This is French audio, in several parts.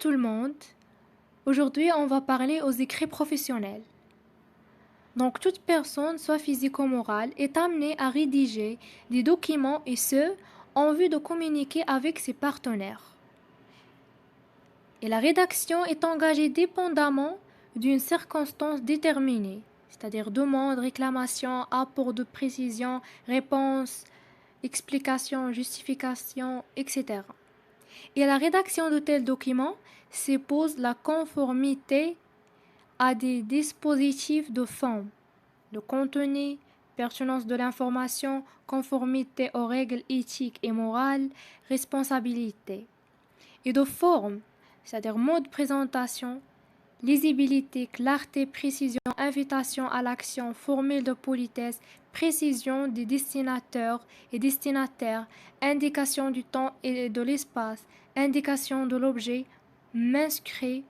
tout le monde. Aujourd'hui, on va parler aux écrits professionnels. Donc, toute personne, soit physique ou morale, est amenée à rédiger des documents et ce, en vue de communiquer avec ses partenaires. Et la rédaction est engagée dépendamment d'une circonstance déterminée, c'est-à-dire demande, réclamation, apport de précision, réponse, explication, justification, etc. Et la rédaction de tels documents suppose la conformité à des dispositifs de forme, de contenu, pertinence de l'information, conformité aux règles éthiques et morales, responsabilité. Et de forme, c'est-à-dire mode de présentation, lisibilité, clarté, précision, invitation à l'action, formule de politesse, précision des destinataires et destinataires, indication du temps et de l'espace, indication de l'objet, manuscrit,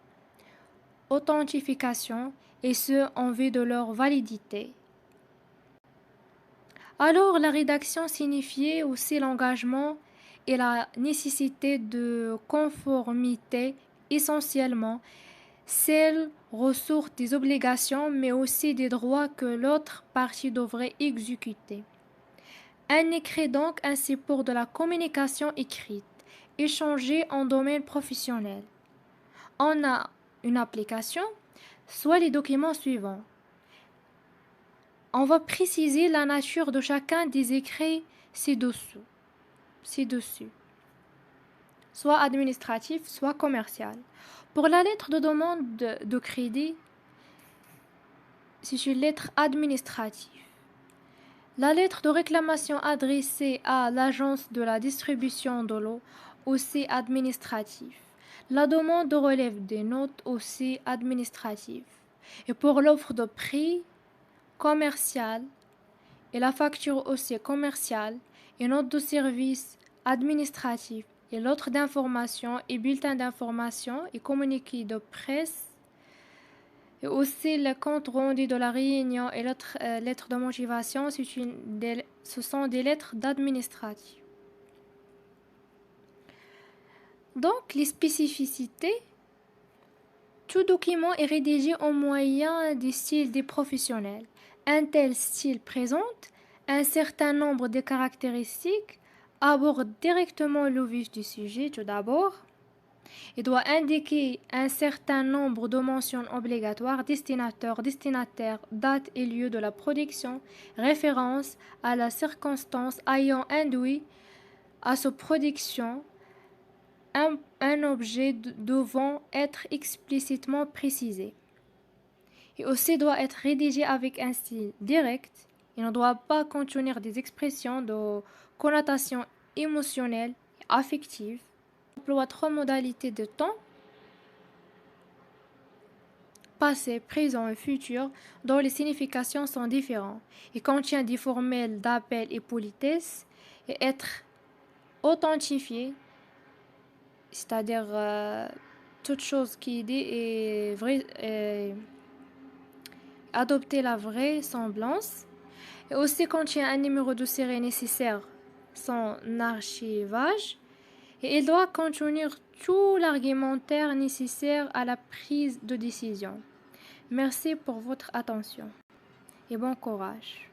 authentification, et ce en vue de leur validité. Alors la rédaction signifiait aussi l'engagement et la nécessité de conformité essentiellement. Celle ressource des obligations mais aussi des droits que l'autre partie devrait exécuter. Un écrit donc un support de la communication écrite, échangée en domaine professionnel. On a une application, soit les documents suivants. On va préciser la nature de chacun des écrits ci-dessus. Soit administratif, soit commercial. Pour la lettre de demande de crédit, c'est une lettre administrative. La lettre de réclamation adressée à l'agence de la distribution de l'eau, aussi administrative. La demande de relève des notes, aussi administrative. Et pour l'offre de prix commercial et la facture aussi commerciale et note de service administratif et l'autre d'information et bulletin d'information et communiqué de presse et aussi le compte rendu de la réunion et l'autre lettre de motivation, ce sont des lettres d'administratif. Donc, les spécificités, tout document est rédigé au moyen des styles des professionnels. Un tel style présente un certain nombre de caractéristiques, aborde directement le vif du sujet tout d'abord. Il doit indiquer un certain nombre de mentions obligatoires, destinataire, date et lieu de la production, référence à la circonstance ayant induit à sa production, un objet devant être explicitement précisé. Il aussi doit être rédigé avec un style direct. Il ne doit pas contenir des expressions de connotation émotionnelle et affective. Il emploie 3 modalités de temps: passé, présent et futur, dont les significations sont différentes. Il contient des formels d'appel et politesse et être authentifié, c'est-à-dire toute chose qui dit est vraie, adopter la vraisemblance. Et aussi contient un numéro de série nécessaire, son archivage. Et il doit contenir tout l'argumentaire nécessaire à la prise de décision. Merci pour votre attention et bon courage.